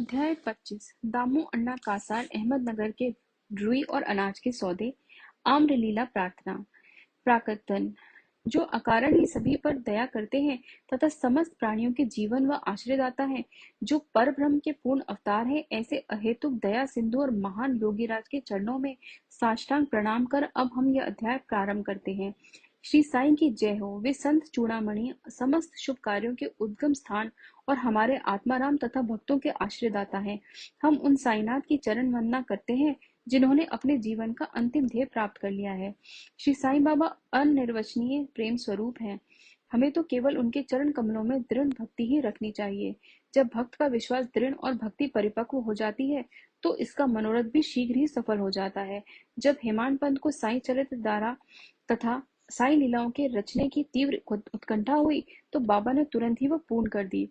अध्याय 25 दामू अण्णा कासार अहमदनगर के रुई और अनाज के सौदे। आम्रलीला प्रार्थना। प्राकथन। जो अकारण ही सभी पर दया करते हैं तथा समस्त प्राणियों के जीवन व आश्रयदाता हैं, जो परब्रह्म के पूर्ण अवतार हैं, ऐसे अहेतुक दया सिंधु और महान योगीराज के चरणों में साष्टांग प्रणाम कर अब हम यह अध्याय प्रारंभ करते हैं। श्री साईं की जय हो। वे संत चूड़ामणि समस्त शुभ कार्यों के उद्गम स्थान और हमारे आत्माराम तथा भक्तों के आश्रयदाता हैं। हम उन साईनाथ की चरण वंदना करते हैं जिन्होंने अपने जीवन का अंतिम ध्येय प्राप्त कर लिया है। श्री साईं बाबा अनिर्वचनीय प्रेम स्वरूप हैं। हमें तो केवल उनके चरण कमलों में दृढ़ भक्ति ही रखनी चाहिए। जब भक्त का विश्वास दृढ़ और भक्ति परिपक्व हो जाती है तो इसका मनोरथ भी शीघ्र ही सफल हो जाता है। जब हेमाड पंत को साईं चरित्र धारा तथा साईं लीलाओं के रचने की तीव्र उत्कंठा हुई तो बाबा ने तुरंत ही वह पूर्ण कर दी।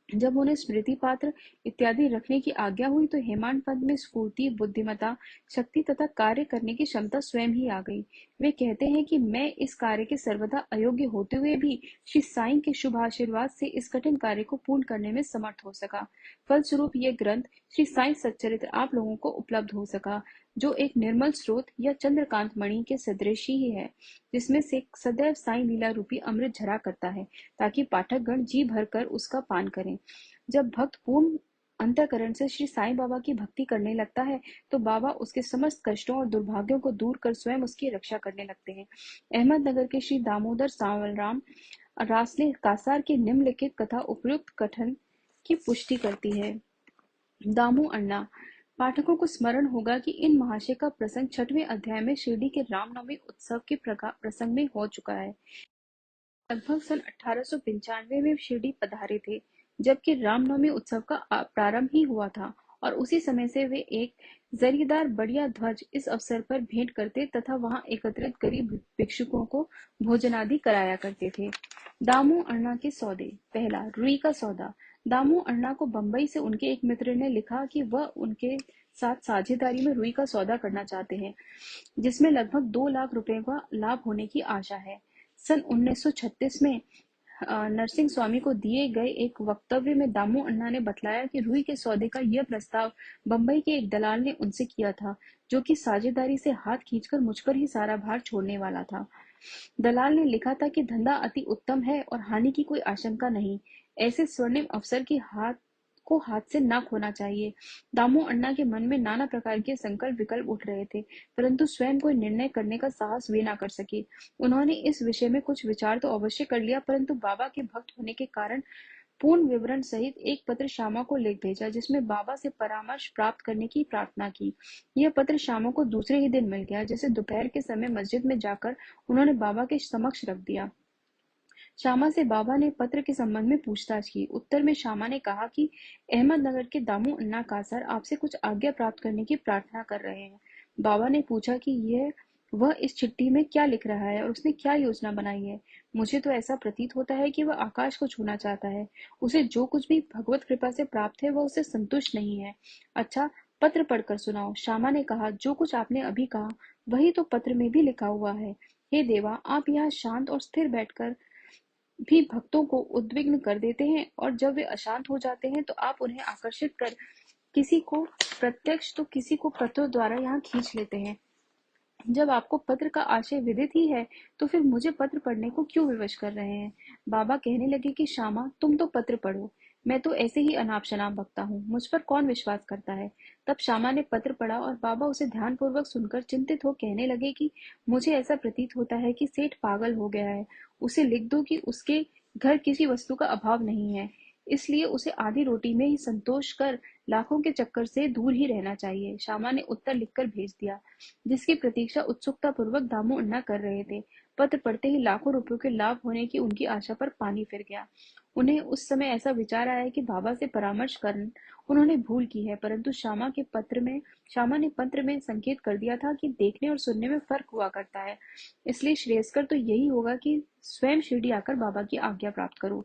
जब उन्हें स्मृति पात्र इत्यादि रखने की आज्ञा हुई तो हेमाड पंत में स्फूर्ति, बुद्धिमता, शक्ति तथा कार्य करने की क्षमता स्वयं ही आ गई। वे कहते हैं कि मैं इस कार्य के सर्वदा अयोग्य होते हुए भी श्री साईं के शुभ आशीर्वाद से इस कठिन कार्य को पूर्ण करने में समर्थ हो सका। फलस्वरूप यह ग्रंथ श्री साईं सच्चरित्र आप लोगों को उपलब्ध हो सका, जो एक निर्मल स्रोत या चंद्रकांत मणि के सदृश ही है, जिसमें से सदैव साईं लीला रूपी अमृत झरा करता है, ताकि पाठकगण जी भरकर उसका पान करें। जब भक्त पूर्ण अंतःकरण से श्री साईं बाबा की भक्ति करने लगता है तो बाबा उसके समस्त कष्टों और दुर्भाग्यों को दूर कर स्वयं उसकी रक्षा करने लगते हैं। अहमदनगर के श्री दामोदर सावलराम रासले कासार की निम्नलिखित कथा उपयुक्त कथन की पुष्टि करती है। दामू अण्णा। पाठकों को स्मरण होगा कि इन महाशय का प्रसंग 6वें अध्याय में शिरडी के रामनवमी उत्सव के प्रसंग में हो चुका है। लगभग सन 1895 में शिरडी पधारे थे, जबकि रामनवमी उत्सव का प्रारंभ ही हुआ था, और उसी समय से वे एक जरीदार बढ़िया ध्वज इस अवसर पर भेंट करते तथा वहां एकत्रित गरीब भिक्षुकों को भोजनादि कराया करते थे। दामू अण्णा के सौदे। पहला, रुई का सौदा। दामू अण्णा को बंबई से उनके एक मित्र ने लिखा कि वह उनके साथ साझेदारी में रुई का सौदा करना चाहते हैं, जिसमें लगभग 2 लाख रुपए का लाभ होने की आशा है। सन 1936 में नरसिंह स्वामी को दिए गए एक वक्तव्य में दामू अण्णा ने बतलाया कि रुई के सौदे का यह प्रस्ताव बंबई के एक दलाल ने उनसे किया था, जो कि साझेदारी से हाथ खींचकर मुझ पर ही सारा भार छोड़ने वाला था। दलाल ने लिखा था कि धंधा अति उत्तम है और हानि की कोई आशंका नहीं। ऐसे स्वर्णिम अवसर की हाथ से न खोना चाहिए। दामू अण्णा के मन में नाना प्रकार के संकल्प विकल्प उठ रहे थे, परंतु स्वयं कोई निर्णय करने का साहस वे न कर सके। उन्होंने इस विषय में कुछ विचार तो अवश्य कर लिया, परंतु बाबा के भक्त होने के कारण पूर्ण विवरण सहित एक पत्र श्यामा को लिख भेजा, जिसमें बाबा से परामर्श प्राप्त करने की प्रार्थना की। यह पत्र श्यामा को दूसरे ही दिन मिल गया, जैसे दोपहर के समय मस्जिद में जाकर उन्होंने बाबा के समक्ष रख दिया। श्यामा से बाबा ने पत्र के संबंध में पूछताछ की। उत्तर में श्यामा ने कहा कि अहमदनगर के दामू अण्णा कासर आपसे कुछ आज्ञा प्राप्त करने की प्रार्थना कर रहे हैं। बाबा ने पूछा कि वह इस चिट्ठी में क्या लिख रहा है और उसने क्या योजना बनाई है। मुझे तो ऐसा प्रतीत होता है कि वह आकाश को छूना चाहता है। उसे जो कुछ भी भगवत कृपा से प्राप्त है वह उसे संतुष्ट नहीं है। अच्छा, पत्र पढ़कर सुनाओ। श्यामा ने कहा, जो कुछ आपने अभी कहा वही तो पत्र में भी लिखा हुआ है। हे देवा, आप यहाँ शांत और स्थिर बैठकर भी भक्तों को उद्विग्न कर देते हैं, और जब वे अशांत हो जाते हैं तो आप उन्हें आकर्षित कर किसी को प्रत्यक्ष तो किसी को पत्रों द्वारा यहाँ खींच लेते हैं। जब आपको पत्र का आशय विदित ही है तो फिर मुझे पत्र पढ़ने को क्यों विवश कर रहे हैं। बाबा कहने लगे कि श्यामा, तुम तो पत्र पढ़ो, मैं तो ऐसे ही अनाप शनाप बकता हूँ, मुझ पर कौन विश्वास करता है। तब श्यामा ने पत्र पढ़ा और बाबा उसे ध्यानपूर्वक सुनकर चिंतित हो कहने लगे कि मुझे ऐसा प्रतीत होता है कि सेठ पागल हो गया है। उसे लिख दो कि उसके घर किसी वस्तु का अभाव नहीं है, इसलिए उसे आधी रोटी में ही संतोष कर लाखों के चक्कर से दूर ही रहना चाहिए। श्यामा ने उत्तर लिखकर भेज दिया, जिसकी प्रतीक्षा उत्सुकता पूर्वक दामू अण्णा कर रहे थे। पत्र पढ़ते ही लाखों रुपयों के लाभ होने की उनकी आशा पर पानी फिर गया। उन्हें उस समय ऐसा विचार आया कि बाबा से परामर्श कर उन्होंने भूल की है, परंतु श्यामा ने पत्र में संकेत कर दिया था कि देखने और सुनने में फर्क हुआ करता है, इसलिए श्रेयस्कर तो यही होगा कि स्वयं शिरडी आकर बाबा की आज्ञा प्राप्त करो।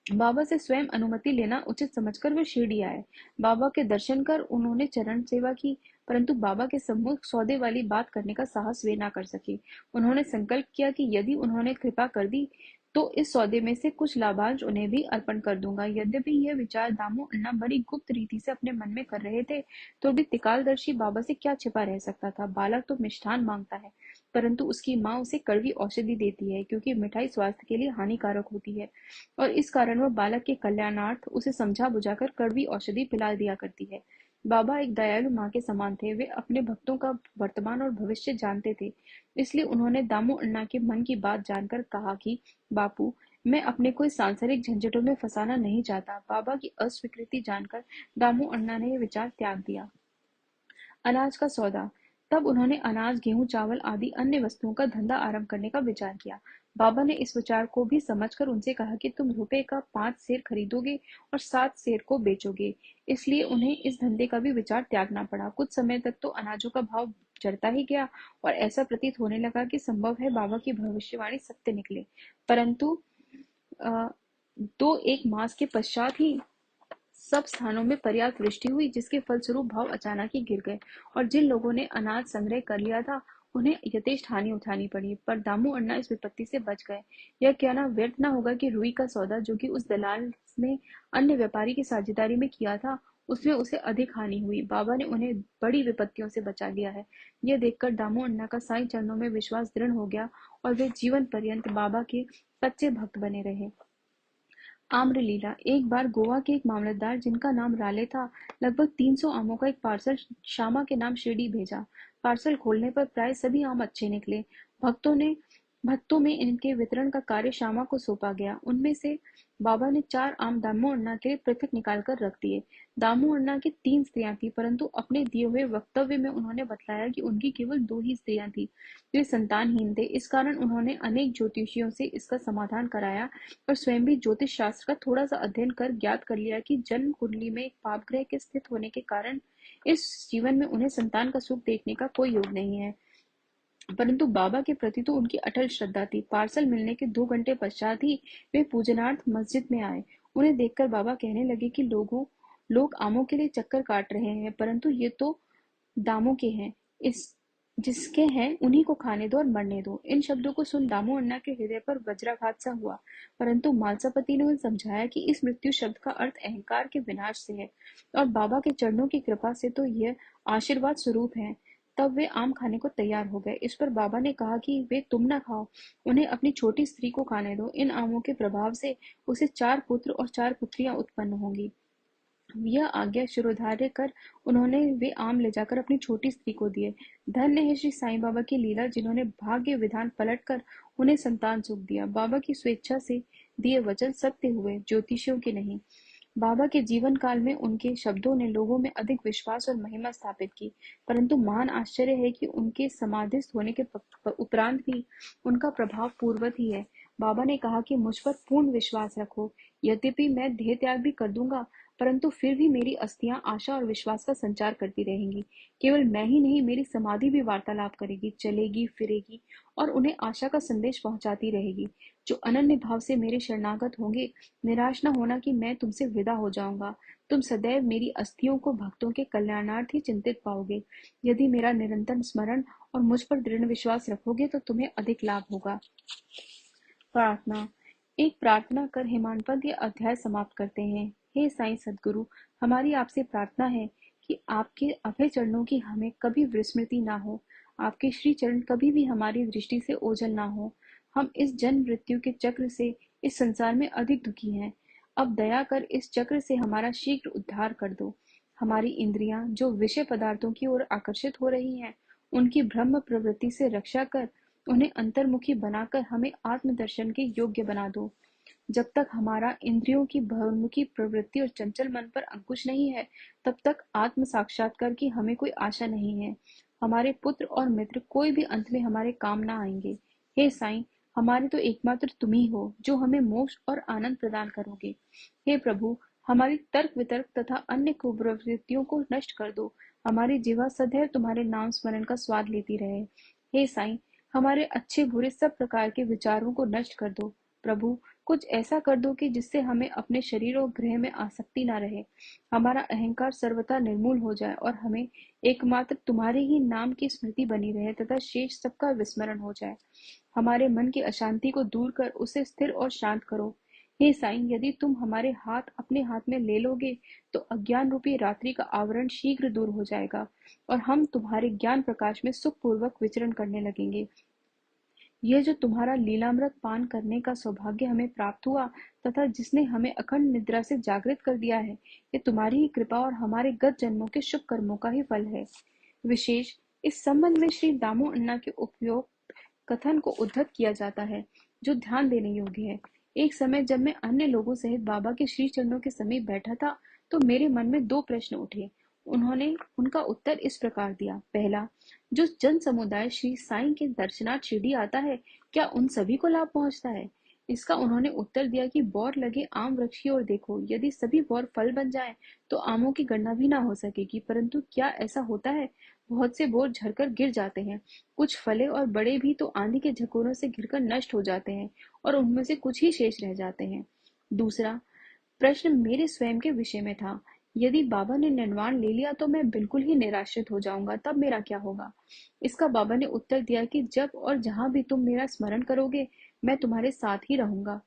बाबा से स्वयं अनुमति लेना उचित समझकर वे शिरडी आए। बाबा के दर्शन कर उन्होंने चरण सेवा की, परंतु बाबा के सम्मुख सौदे वाली बात करने का साहस वे ना कर सके। उन्होंने संकल्प किया कि यदि उन्होंने कृपा कर दी तो इस सौदे में से कुछ लाभांश उन्हें भी अर्पण कर दूंगा। यद्यपि यह विचार दामू अण्णा बड़ी गुप्त रीति से अपने मन में कर रहे थे, तो भी त्रिकालदर्शी बाबा से क्या छिपा रह सकता था। बालक तो मिष्ठान मांगता है, परंतु उसकी माँ उसे कड़वी औषधि देती है, क्योंकि मिठाई स्वास्थ्य के लिए हानिकारक होती है, और इस कारण वह बालक के कल्याणार्थ उसे समझा बुझाकर कड़वी औषधि पिला दिया करती है। बाबा एक दयालु माँ के समान थे। वे अपने भक्तों का वर्तमान और भविष्य जानते थे। इसलिए उन्होंने दामू अण्णा के मन की बात जानकर कहा कि बापू, मैं अपने को इस सांसारिक झंझटों में फंसाना नहीं चाहता। बाबा की अस्वीकृति जानकर दामू अण्णा ने यह विचार त्याग दिया। अनाज का सौदा। तब उन्होंने अनाज, गेहूं, चावल आदि अन्य वस्तुओं का धंधा आरंभ करने का विचार किया। बाबा ने इस विचार को भी समझकर उनसे कहा कि तुम रुपए का 5 सेर खरीदोगे और 7 सेर को बेचोगे। इसलिए उन्हें इस धंधे का भी विचार त्यागना पड़ा। कुछ समय तक तो अनाजों का भाव चढ़ता ही गया और ऐसा प्रतीत होने लगा कि संभव है बाबा की भविष्यवाणी सत्य निकले। परंतु अ, 2-1 मास के पश्चात ही सब स्थानों में पर्याप्त वृष्टि हुई, जिसके फलस्वरूप भाव अचानक ही गिर गए और जिन लोगों ने अनाज संग्रह कर लिया था, उन्हें यथेष्ट हानि उठानी पड़ी। पर दामू अण्णा इस विपत्ति से बच गए। यह कहना व्यर्थ न होगा कि रुई का सौदा, जो कि उस दलाल ने अन्य व्यापारी की साझेदारी में किया था, उसमें उसे अधिक हानि हुई। बाबा ने उन्हें बड़ी विपत्तियों से बचा लिया है। यह देखकर दामू अण्णा का साईं चरणों में विश्वास दृढ़ हो गया और वे जीवन पर्यंत बाबा के सच्चे भक्त बने रहे। आम्रलीला। एक बार गोवा के एक मामलतदार, जिनका नाम राले था, लगभग 300 आमों का एक पार्सल श्यामा के नाम शिरडी भेजा। पार्सल खोलने पर प्राय सभी आम अच्छे निकले। भक्तों में इनके वितरण का कार्य श्यामा को सौंपा गया। उनमें से बाबा ने 4 आम दामू अण्णा के लिए पृथक निकाल कर रख दिए। दामू अण्णा की 3 स्त्रियां थीं, परंतु अपने दिए हुए वक्तव्य में उन्होंने बतलाया कि उनकी केवल 2 ही स्त्रियां थीं। वे संतानहीन थे। इस कारण उन्होंने अनेक ज्योतिषियों से इसका समाधान कराया और स्वयं भी ज्योतिष शास्त्र का थोड़ा सा अध्ययन कर ज्ञात कर लिया कि जन्म कुंडली में एक पाप ग्रह के स्थित होने के कारण इस जीवन में उन्हें संतान का सुख देखने का कोई योग नहीं है। परंतु बाबा के प्रति तो उनकी अटल श्रद्धा थी। पार्सल मिलने के 2 घंटे पश्चात ही वे पूजनार्थ मस्जिद में आए। उन्हें देखकर बाबा कहने लगे कि लोग आमों के लिए चक्कर काट रहे हैं, परंतु ये तो दामों के हैं। इस जिसके हैं उन्हीं को खाने दो और मरने दो। इन शब्दों को सुन दामू अण्णा के हृदय पर वज्राघात सा हुआ, परंतु मालसापति ने उन्हें समझाया कि इस मृत्यु शब्द का अर्थ अहंकार के विनाश से है और बाबा के चरणों की कृपा से तो यह आशीर्वाद स्वरूप है। तब वे आम खाने को तैयार हो गए। इस पर बाबा ने कहा कि वे तुम न खाओ, उन्हें अपनी छोटी स्त्री को खाने दो। इन आमों के प्रभाव से उसे 4 पुत्र और 4 पुत्रियां उत्पन्न होंगी। यह आज्ञा शिरोधार्य कर उन्होंने वे आम ले जाकर अपनी छोटी स्त्री को दिए। धन्य है श्री साईं बाबा की लीला, जिन्होंने भाग्य विधान पलट कर उन्हें संतान सुख दिया। बाबा की स्वेच्छा से दिए वचन सत्य हुए, ज्योतिषियों के नहीं। बाबा के जीवन काल में उनके शब्दों ने लोगों में अधिक विश्वास और महिमा स्थापित की, परंतु महान आश्चर्य है कि उनके समाधिस्थ होने के उपरांत भी उनका प्रभाव पूर्ववत ही है। बाबा ने कहा कि मुझ पर पूर्ण विश्वास रखो। यद्यपि मैं देह त्याग भी कर दूंगा, परंतु फिर भी मेरी अस्थियां आशा और विश्वास का संचार करती रहेंगी। केवल मैं ही नहीं, मेरी समाधि भी वार्तालाप करेगी, चलेगी फिरेगी और उन्हें आशा का संदेश पहुंचाती रहेगी। जो अनन्य भाव से मेरे शरणागत होंगे, निराश न होना कि मैं तुमसे विदा हो जाऊंगा। तुम सदैव मेरी अस्थियों को भक्तों के कल्याणार्थ ही चिंतित पाओगे। यदि मेरा निरंतर स्मरण और मुझ पर दृढ़ विश्वास रखोगे तो तुम्हें अधिक लाभ होगा। प्रार्थना। एक प्रार्थना कर हेमानपंत ये अध्याय समाप्त करते हैं। हे साईं सद्गुरु, हमारी आपसे प्रार्थना है कि आपके अभय चरणों की हमें कभी विस्मृति ना हो। आपके श्री चरण कभी भी हमारी दृष्टि से ओझल ना हो। हम इस जन्म मृत्यु के चक्र से इस संसार में अधिक दुखी हैं। अब दया कर इस चक्र से हमारा शीघ्र उद्धार कर दो। हमारी इंद्रियां जो विषय पदार्थों की ओर आकर्षित हो रही हैं, उनकी ब्रह्म प्रवृत्ति से रक्षा कर उन्हें अंतर्मुखी बनाकर हमें आत्मदर्शन के योग्य बना दो। जब तक हमारा इंद्रियों की बहिर्मुखी प्रवृत्ति और चंचल मन पर अंकुश नहीं है, तब तक आत्म साक्षात्कार की हमें कोई आशा नहीं है। हमारे पुत्र और मित्र कोई भी अंत में हमारे काम ना आएंगे। हे साईं, हमारे तो एकमात्र तुम ही हो, जो हमें मोक्ष और आनंद प्रदान करोगे। हे प्रभु, हमारी तर्क वितर्क तथा अन्य कुप्रवृत्तियों को नष्ट कर दो। हमारी जीवा सदैव तुम्हारे नाम स्मरण का स्वाद लेती रहे। हे साईं, हमारे अच्छे बुरे सब प्रकार के विचारों को नष्ट कर दो। प्रभु, कुछ ऐसा कर दो कि जिससे हमें अपने शरीर और गृह में आसक्ति न रहे। हमारा अहंकार सर्वथा निर्मूल हो जाए और हमें एकमात्र तुम्हारे ही नाम की स्मृति बनी रहे तथा शेष सबका विस्मरण हो जाए। हमारे मन की अशांति को दूर कर उसे स्थिर और शांत करो। हे साईं, यदि तुम हमारे हाथ अपने हाथ में ले लोगे तो अज्ञान रूपी रात्रि का आवरण शीघ्र दूर हो जाएगा और हम तुम्हारे ज्ञान प्रकाश में सुखपूर्वक विचरण करने लगेंगे। यह जो तुम्हारा लीलामृत पान करने का सौभाग्य हमें प्राप्त हुआ तथा जिसने हमें अखंड निद्रा से जागृत कर दिया है, ये तुम्हारी ही कृपा और हमारे गत जन्मों के शुभ कर्मों का ही फल है। विशेष इस संबंध में श्री दामू अन्ना के उपयोग कथन को उद्धत किया जाता है, जो ध्यान देने योग्य है। एक समय जब मैं अन्य लोगों सहित बाबा के श्री चरणों के समीप बैठा था, तो मेरे मन में दो प्रश्न उठे। उन्होंने उनका उत्तर इस प्रकार दिया। पहला, जो जन समुदाय श्री साईं के दर्शनार्थ शिरडी आता है, क्या उन सभी को लाभ पहुंचता है? इसका उन्होंने उत्तर दिया कि बौर लगे आम वृक्ष की ओर देखो, यदि सभी बौर फल बन जाएं, तो आमों की गणना भी ना हो सकेगी। परंतु क्या ऐसा होता है? बहुत से बोर झड़कर गिर जाते हैं। कुछ फले और बड़े भी तो आंधी के झकोरों से गिरकर नष्ट हो जाते हैं और उनमें से कुछ ही शेष रह जाते हैं। दूसरा प्रश्न मेरे स्वयं के विषय में था। यदि बाबा ने निर्वाण ले लिया तो मैं बिल्कुल ही निराश्रित हो जाऊंगा, तब मेरा क्या होगा? इसका बाबा ने उत्तर दिया कि जब और जहां भी तुम मेरा स्मरण करोगे, मैं तुम्हारे साथ ही रहूंगा।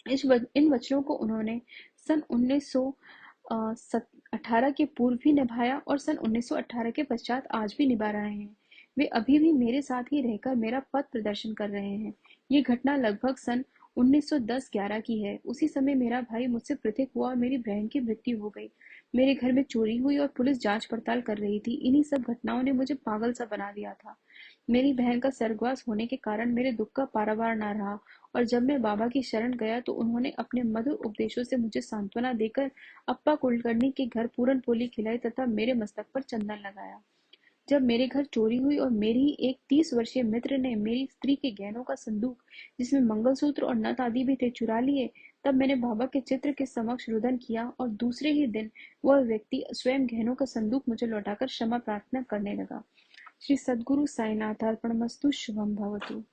इन वचनों को उन्होंने सन 1918 के पूर्व भी निभाया और सन 1918 के पश्चात आज भी निभा रहे हैं। वे अभी भी मेरे साथ ही रहकर मेरा पथ प्रदर्शन कर रहे हैं। ये घटना लगभग सन 1910-11 की है। उसी समय मेरा भाई मुझसे पृथक हुआ और मेरी बहन की मृत्यु हो गई। मेरे घर में चोरी हुई और पुलिस जांच पड़ताल कर रही थी। इन्हीं सब घटनाओं ने मुझे पागल सा बना दिया था। मेरी बहन का स्वर्गवास होने के कारण मेरे दुख का पारावार ना रहा और जब मैं बाबा की शरण गया तो उन्होंने अपने मधुर उपदेशों से मुझे सांत्वना देकर अप्पा कुलकर्णी के घर पूरन पोली खिलाई तथा मेरे मस्तक पर चंदन लगाया। जब मेरे घर चोरी हुई और मेरी ही एक 30 वर्षीय मित्र ने मेरी स्त्री के गहनों का संदूक, जिसमें मंगलसूत्र और नथ आदि भी थे, चुरा लिए, तब मैंने बाबा के चित्र के समक्ष रुदन किया और दूसरे ही दिन वह व्यक्ति स्वयं गहनों का संदूक मुझे लौटाकर क्षमा प्रार्थना करने लगा। श्री सद्गुरु साईनाथार्पणमस्तु। शुभम भवतु।